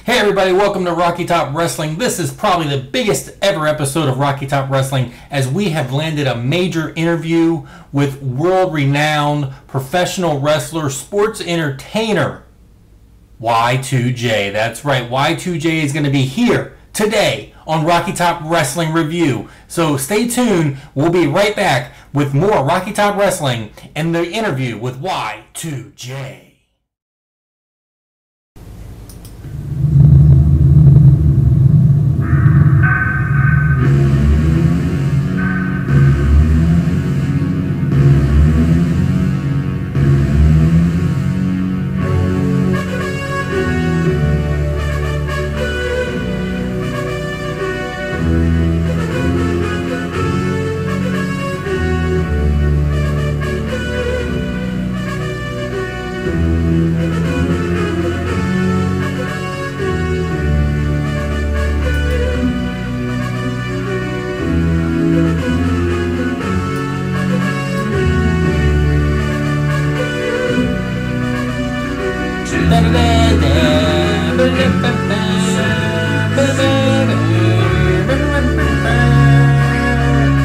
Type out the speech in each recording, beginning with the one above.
Hey everybody, welcome to Rocky Top Wrestling. This is probably the biggest ever episode of Rocky Top Wrestling as we have landed a major interview with world-renowned professional wrestler, sports entertainer, Y2J. That's right, Y2J is going to be here today on Rocky Top Wrestling Review. So stay tuned, we'll be right back with more Rocky Top Wrestling and the interview with Y2J.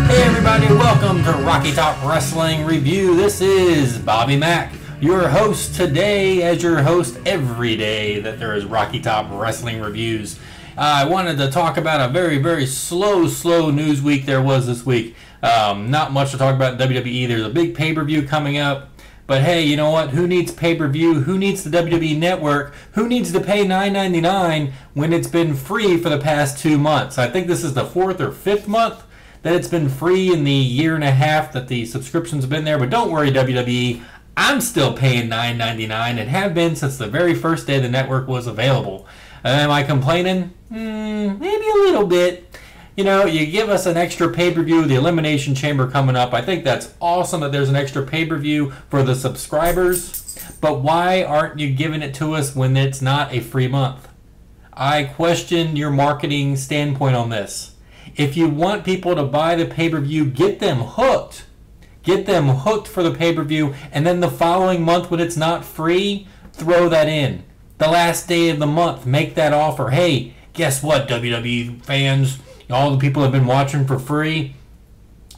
Hey everybody, welcome to Rocky Top Wrestling Review. This is Bobby Mack, your host today, as your host every day that there is Rocky Top Wrestling Reviews. I wanted to talk about a very slow news week there was this week. Not much to talk about in WWE. There's a big pay-per-view coming up. But hey, you know what? Who needs pay-per-view? Who needs the WWE Network? Who needs to pay $9.99 when it's been free for the past 2 months? I think this is the 4th or 5th month that it's been free in the year and a half that the subscriptions have been there. But don't worry, WWE. I'm still paying $9.99 and have been since the very first day the network was available. Am I complaining? Maybe a little bit. You know, you give us an extra pay-per-view, the Elimination Chamber coming up. I think that's awesome that there's an extra pay-per-view for the subscribers. But why aren't you giving it to us when it's not a free month? I question your marketing standpoint on this. If you want people to buy the pay-per-view, get them hooked. Get them hooked for the pay-per-view, and then the following month when it's not free, throw that in. The last day of the month, make that offer. Hey, guess what, WWE fans? All the people have been watching for free.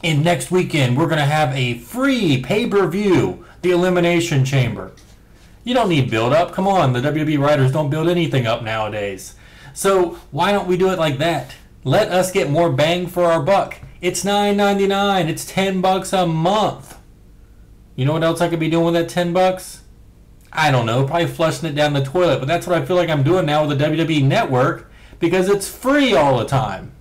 And next weekend, we're going to have a free pay-per-view, the Elimination Chamber. You don't need build-up. Come on, the WWE writers don't build anything up nowadays. So why don't we do it like that? Let us get more bang for our buck. It's $9.99. It's $10 a month. You know what else I could be doing with that $10? I don't know, probably flushing it down the toilet. But that's what I feel like I'm doing now with the WWE Network because it's free all the time.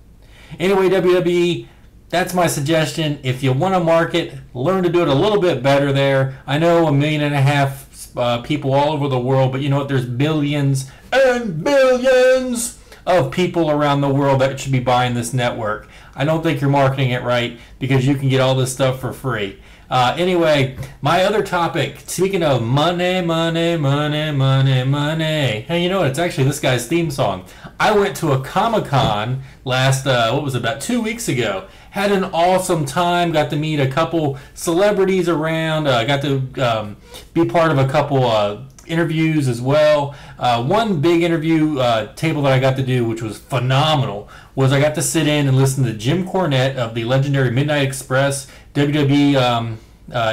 Anyway, WWE, that's my suggestion. If you want to market, learn to do it a little bit better there. I know 1.5 million people all over the world, but you know what? There's billions and billions of people around the world that should be buying this network. I don't think you're marketing it right because you can get all this stuff for free. Anyway, my other topic, speaking of money. Hey, you know what? It's actually this guy's theme song. I went to a Comic-Con last, about 2 weeks ago. Had an awesome time. Got to meet a couple celebrities around. Got to be part of a couple interviews as well. One big interview table that I got to do, which was phenomenal, was I got to sit in and listen to Jim Cornette of the legendary Midnight Express, WWE.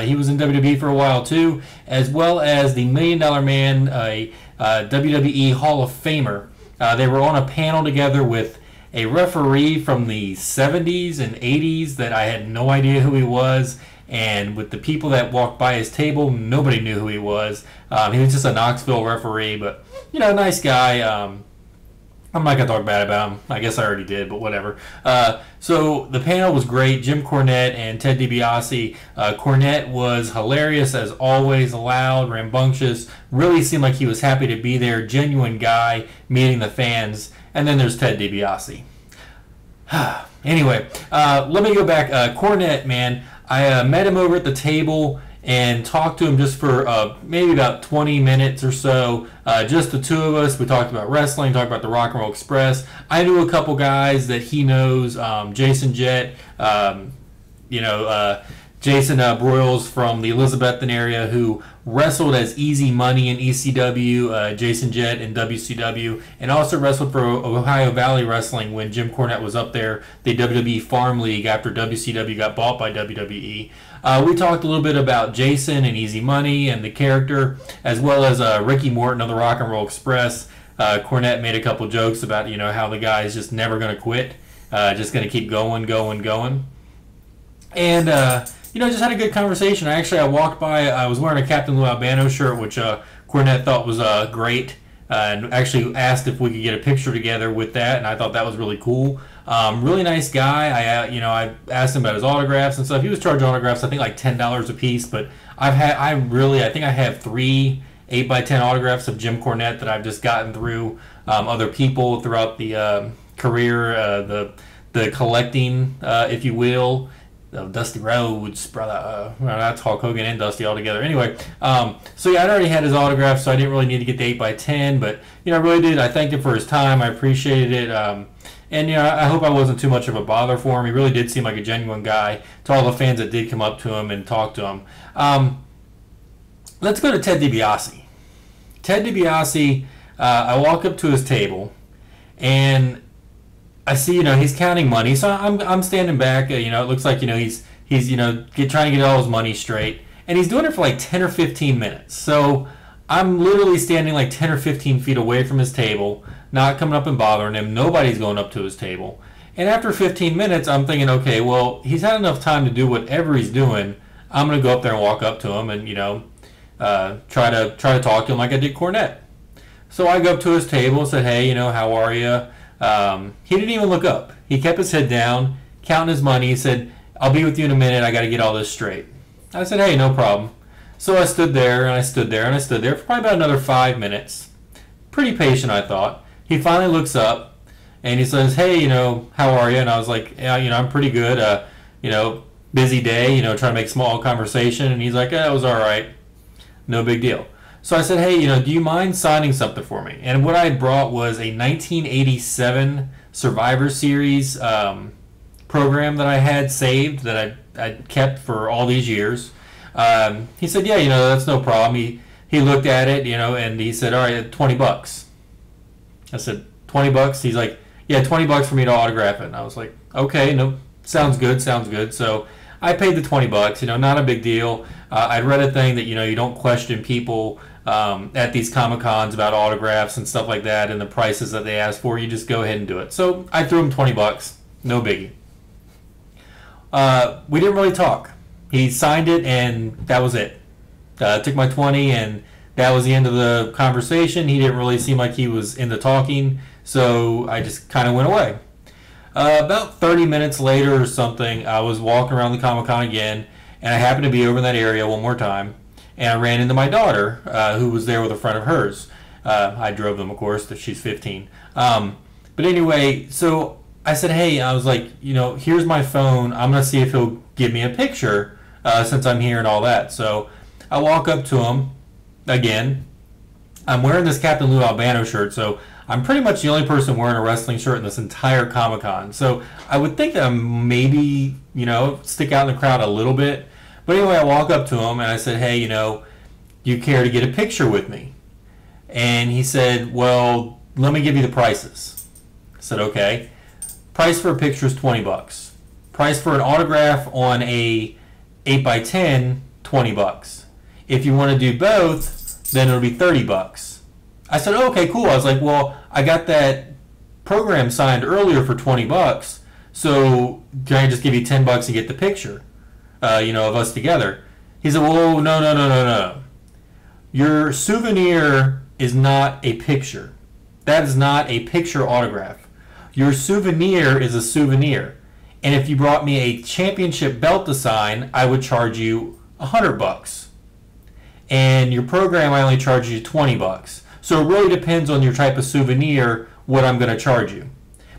He was in WWE for a while too, as well as the $1 Million Man, a WWE Hall of Famer. They were on a panel together with a referee from the 70s and 80s that I had no idea who he was. And with the people that walked by his table, nobody knew who he was. He was just a Knoxville referee, but, you know, nice guy. I'm not going to talk bad about him. I guess I already did, but whatever. So the panel was great. Jim Cornette and Ted DiBiase. Cornette was hilarious as always, loud, rambunctious. Really seemed like he was happy to be there. Genuine guy, meeting the fans. And then there's Ted DiBiase. Anyway, let me go back. Cornette, man. I met him over at the table and talked to him just for maybe about 20 minutes or so. Just the two of us. We talked about wrestling, talked about the Rock and Roll Express. I knew a couple guys that he knows, Jason Jett, Jason Broyles from the Elizabethton area, who wrestled as Easy Money in ECW, Jason Jett in WCW, and also wrestled for Ohio Valley Wrestling when Jim Cornette was up there, the WWE Farm League, after WCW got bought by WWE. We talked a little bit about Jason and Easy Money and the character, as well as Ricky Morton of the Rock and Roll Express. Cornette made a couple jokes about, how the guy is just never going to quit, just going to keep going. And, just had a good conversation. I walked by, I was wearing a Captain Lou Albano shirt, which Cornette thought was great, and actually asked if we could get a picture together with that, and I thought that was really cool. Really nice guy. I asked him about his autographs and stuff. He was charging autographs, I think, like $10 a piece, but I think I have 3 8x10 autographs of Jim Cornette that I've just gotten through other people throughout the career, the collecting, if you will. Dusty Rhodes, brother. That's Hulk Hogan and Dusty all together. Anyway, so yeah, I'd already had his autograph, so I didn't really need to get the 8x10, but I really did. I thanked him for his time. I appreciated it, and I hope I wasn't too much of a bother for him. He really did seem like a genuine guy. To all the fans that did come up to him and talk to him, let's go to Ted DiBiase. Ted DiBiase. I walk up to his table, and I see, he's counting money, so I'm standing back. It looks like, he's trying to get all his money straight, and he's doing it for like 10 or 15 minutes. So I'm literally standing like 10 or 15 feet away from his table, not coming up and bothering him. Nobody's going up to his table. And after 15 minutes, I'm thinking, okay, well, he's had enough time to do whatever he's doing. I'm going to go up there and walk up to him and, try to talk to him like I did Cornette. So I go up to his table and said, hey, how are you? He didn't even look up. He kept his head down, counting his money. He said, I'll be with you in a minute. I got to get all this straight. I said, hey, no problem. So I stood there, and I stood there, and I stood there for probably about another 5 minutes. Pretty patient, I thought. He finally looks up, and he says, hey, how are you? And I was like, yeah, I'm pretty good. Busy day, trying to make small conversation. And he's like, yeah, it was all right. No big deal. So I said, hey, do you mind signing something for me? And what I had brought was a 1987 Survivor Series program that I had saved, that I'd kept for all these years. He said, yeah, that's no problem. He looked at it, and he said, all right, $20. I said, $20? He's like, yeah, $20 for me to autograph it. And I was like, okay, no, sounds good. So I paid the $20, not a big deal. I'd read a thing that, you don't question people at these Comic-Cons about autographs and stuff like that and the prices that they ask for. You just go ahead and do it. So I threw him $20. No biggie. We didn't really talk. He signed it, and that was it. Took my 20, and that was the end of the conversation. He didn't really seem like he was into talking, so I just kind of went away. About 30 minutes later or something, I was walking around the Comic-Con again, and I happened to be over in that area one more time, and I ran into my daughter, who was there with a friend of hers. I drove them, of course, that she's 15. But anyway, so I said, hey, I was like, here's my phone. I'm going to see if he'll give me a picture since I'm here and all that. So I walk up to him again. I'm wearing this Captain Lou Albano shirt, so I'm pretty much the only person wearing a wrestling shirt in this entire Comic-Con. So I would think that I'm maybe, stick out in the crowd a little bit. But anyway, I walk up to him and I said, hey, do you care to get a picture with me? And he said, well, let me give you the prices. I said, okay. Price for a picture is $20. Price for an autograph on a 8x10, $20. If you want to do both, then it'll be $30. I said, oh, okay, cool. I was like, well, I got that program signed earlier for $20, so can I just give you $10 to get the picture, of us together? He said, well, no. Your souvenir is not a picture. That is not a picture autograph. Your souvenir is a souvenir. And if you brought me a championship belt to sign, I would charge you $100. And your program, I only charge you $20. So it really depends on your type of souvenir what I'm going to charge you.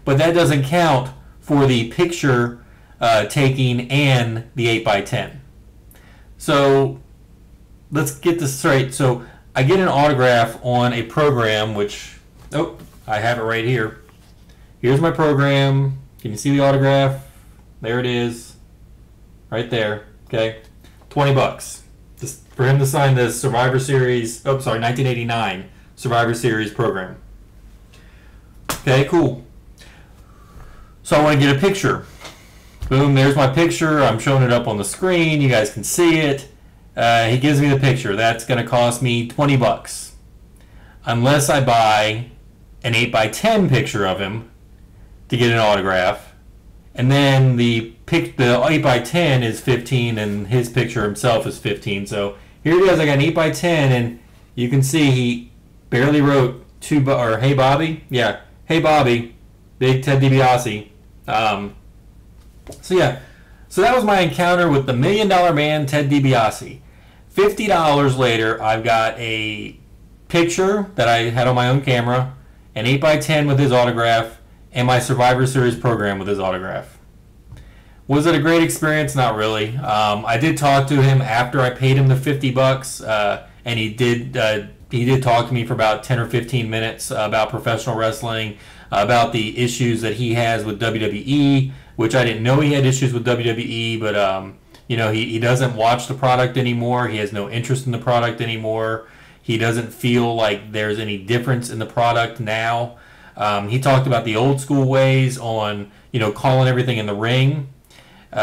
But that doesn't count for the picture taking and the 8x10. So let's get this straight. So I get an autograph on a program, which, I have it right here. Here's my program. Can you see the autograph? There it is. Right there. Okay, $20 just for him to sign this Survivor Series. 1989 Survivor Series program. Okay, cool. So I want to get a picture. Boom, there's my picture. I'm showing it up on the screen. You guys can see it. He gives me the picture. That's going to cost me $20. Unless I buy an 8x10 picture of him to get an autograph. And then the 8x10 is 15 and his picture himself is 15. So here it is. I got an 8x10 and you can see he barely wrote hey Bobby. Yeah, hey Bobby, big Ted DiBiase. So yeah, so that was my encounter with the $1 Million Man, Ted DiBiase. $50 later, I've got a picture that I had on my own camera, an 8x10 with his autograph, and my Survivor Series program with his autograph. Was it a great experience? Not really. I did talk to him after I paid him the $50, and he did talk to me for about 10 or 15 minutes about professional wrestling, about the issues that he has with WWE, which I didn't know he had issues with WWE, but he doesn't watch the product anymore. He has no interest in the product anymore. He doesn't feel like there's any difference in the product now. He talked about the old school ways on, calling everything in the ring,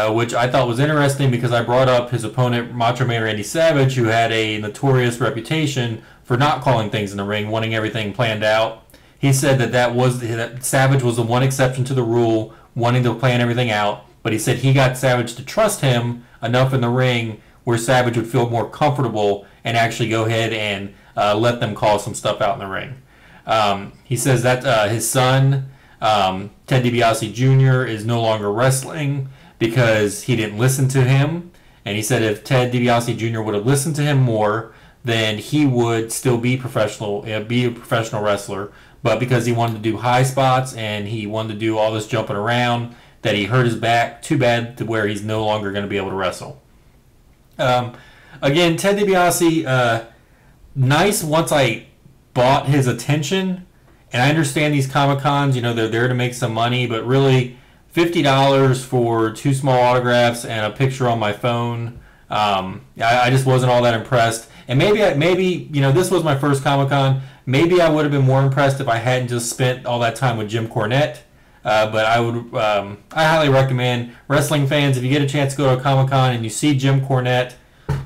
which I thought was interesting because I brought up his opponent, Macho Man Randy Savage, who had a notorious reputation for not calling things in the ring, wanting everything planned out. He said that Savage was the one exception to the rule, wanting to plan everything out, but he said he got Savage to trust him enough in the ring where Savage would feel more comfortable and actually go ahead and let them call some stuff out in the ring. He says that his son, Ted DiBiase Jr., is no longer wrestling because he didn't listen to him. And he said if Ted DiBiase Jr. would have listened to him more, then he would still be a professional wrestler. But because he wanted to do high spots and he wanted to do all this jumping around, that he hurt his back too bad to where he's no longer going to be able to wrestle. Again, Ted DiBiase, nice once I bought his attention. And I understand these Comic-Cons, they're there to make some money, but really $50 for 2 small autographs and a picture on my phone, I just wasn't all that impressed. And maybe this was my first Comic-Con. Maybe I would have been more impressed if I hadn't just spent all that time with Jim Cornette. But I highly recommend wrestling fans, if you get a chance to go to a Comic-Con and you see Jim Cornette,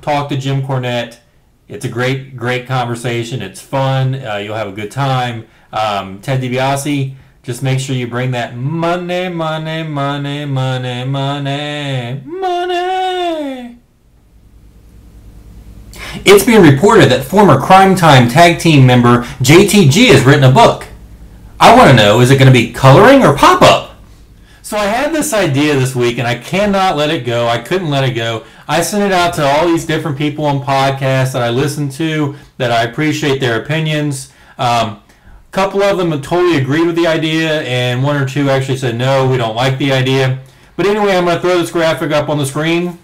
talk to Jim Cornette. It's a great conversation. It's fun. You'll have a good time. Ted DiBiase, just make sure you bring that money. It's being reported that former Crime Time tag team member Y2J has written a book. I want to know, is it going to be coloring or pop-up? So I had this idea this week, and I cannot let it go. I couldn't let it go. I sent it out to all these different people on podcasts that I listen to, that I appreciate their opinions. A couple of them totally agreed with the idea, and 1 or 2 actually said, no, we don't like the idea. But anyway, I'm going to throw this graphic up on the screen.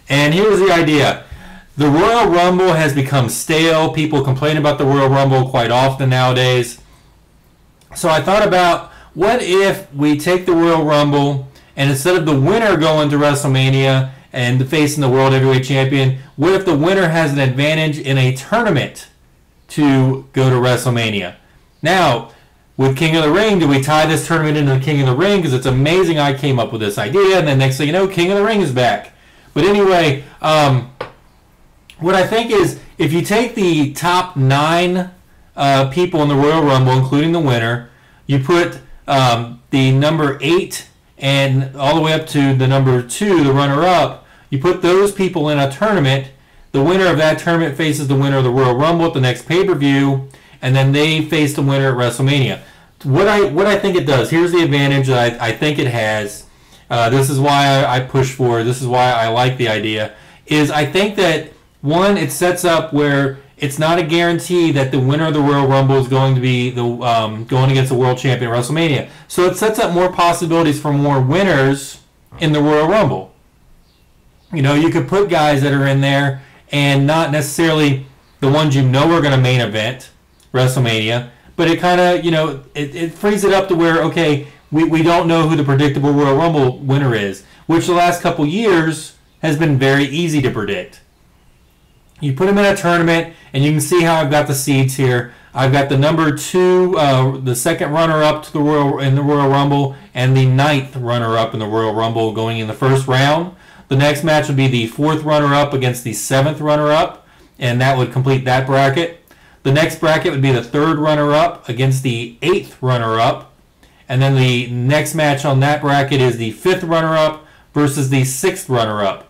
And here's the idea. The Royal Rumble has become stale. People complain about the Royal Rumble quite often nowadays. So I thought about, what if we take the Royal Rumble and instead of the winner going to WrestleMania and facing the World Heavyweight Champion, what if the winner has an advantage in a tournament to go to WrestleMania? Now, with King of the Ring, do we tie this tournament into the King of the Ring? Because it's amazing I came up with this idea, and then next thing you know, King of the Ring is back. But anyway, what I think is, if you take the top 9 people in the Royal Rumble, including the winner, you put the number 8 and all the way up to the number 2, the runner-up, you put those people in a tournament. The winner of that tournament faces the winner of the Royal Rumble at the next pay-per-view, and then they face the winner at WrestleMania. What I think it does, here's the advantage that I think it has. This is why I push for it. This is why I like the idea, is I think that, one, it sets up where it's not a guarantee that the winner of the Royal Rumble is going to be going against the world champion at WrestleMania. So it sets up more possibilities for more winners in the Royal Rumble. You could put guys that are in there and not necessarily the ones are going to main event WrestleMania, but it kind of, it frees it up to where, okay, we don't know who the predictable Royal Rumble winner is, which the last couple years, has been very easy to predict. You put them in a tournament, and you can see how I've got the seeds here. I've got the number 2, the second runner-up to the Royal Rumble, and the 9th runner-up in the Royal Rumble going in the first round. The next match would be the 4th runner-up against the 7th runner-up, and that would complete that bracket. The next bracket would be the 3rd runner-up against the 8th runner-up, and then the next match on that bracket is the 5th runner-up versus the 6th runner-up.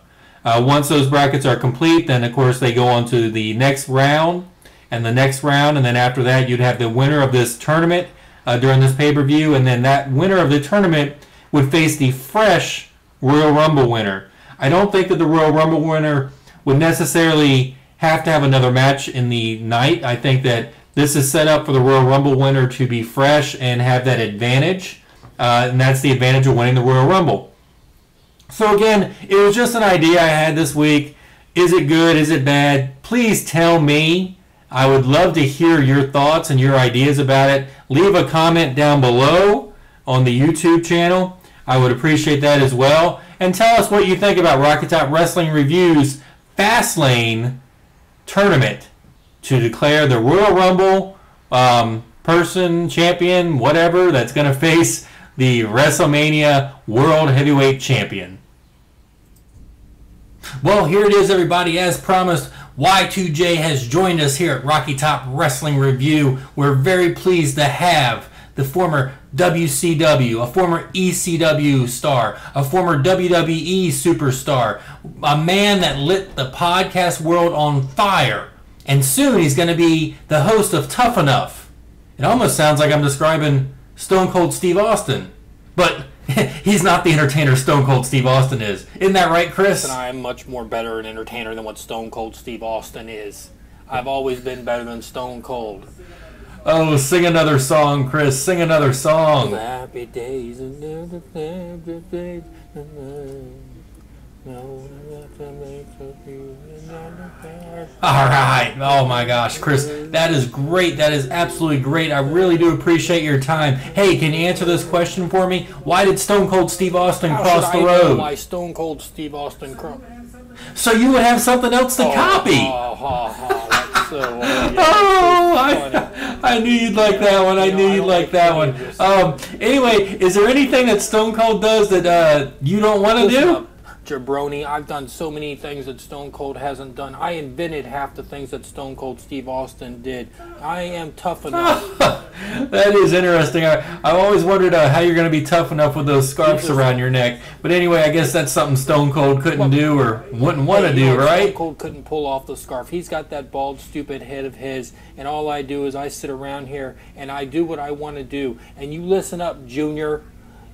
Once those brackets are complete, then of course they go on to the next round and the next round, and then after that you'd have the winner of this tournament during this pay-per-view, and then that winner of the tournament would face the fresh Royal Rumble winner. I don't think that the Royal Rumble winner would necessarily have to have another match in the night. I think that this is set up for the Royal Rumble winner to be fresh and have that advantage, and that's the advantage of winning the Royal Rumble. So again, it was just an idea I had this week. Is it good? Is it bad? Please tell me. I would love to hear your thoughts and your ideas about it. Leave a comment down below on the YouTube channel. I would appreciate that as well. And tell us what you think about Rocky Top Wrestling Review's Fastlane tournament to declare the Royal Rumble person, champion, whatever, that's going to face the WrestleMania World Heavyweight Champion. Well, here it is, everybody. As promised, Y2J has joined us here at Rocky Top Wrestling Review. We're very pleased to have the former WCW, a former ECW star, a former WWE superstar, a man that lit the podcast world on fire. And soon he's going to be the host of Tough Enough. It almost sounds like I'm describing Stone Cold Steve Austin. But he's not the entertainer Stone Cold Steve Austin is. Isn't that right, Chris? And I am much more better an entertainer than what Stone Cold Steve Austin is. I've always been better than Stone Cold. Oh, sing another song, Chris. Sing another song. Happy days and never happy days. All right. Oh my gosh, Chris, that is great. That is absolutely great. I really do appreciate your time. Hey, can you answer this question for me? Why did Stone Cold Steve Austin cross the road? Why Stone Cold Steve Austin crossed? So you would have something else to copy. That's so. I knew you'd like that one. I knew you'd like that one. Anyway, is there anything that Stone Cold does that you don't want to do? Jabroni, I've done so many things that Stone Cold hasn't done. I invented half the things that Stone Cold Steve Austin did. I am tough enough. That is interesting. I've always wondered how you're going to be tough enough with those scarves around your neck. But anyway, I guess that's something Stone Cold couldn't do or wouldn't want to do, right? Stone Cold couldn't pull off the scarf. He's got that bald, stupid head of his, and all I do is I sit around here and I do what I want to do. And you listen up, Junior.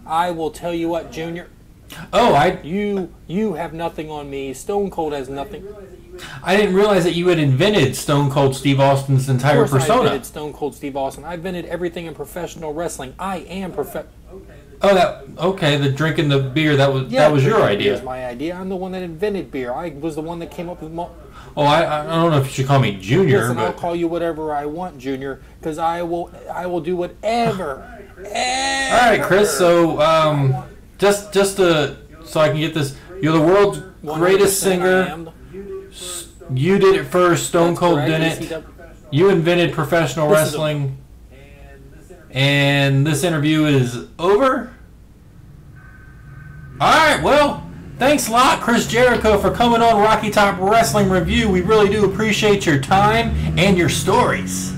I will tell you what, Junior. Oh, You have nothing on me. Stone Cold has nothing. I didn't realize that you had invented Stone Cold Steve Austin's entire persona. Of course I invented Stone Cold Steve Austin. I invented everything in professional wrestling. I am okay. The drinking the beer, that was your idea. That was my idea. I'm the one that invented beer. I was the one that came up with. I don't know if you should call me Junior. Listen, I'll call you whatever I want, Junior, because I will do whatever. All right, Chris. So just so I can get this, you're the world's greatest singer. You did it first. Stone Cold did it. You invented professional wrestling. And this interview is over. All right, well, thanks a lot, Chris Jericho, for coming on Rocky Top Wrestling Review. We really do appreciate your time and your stories.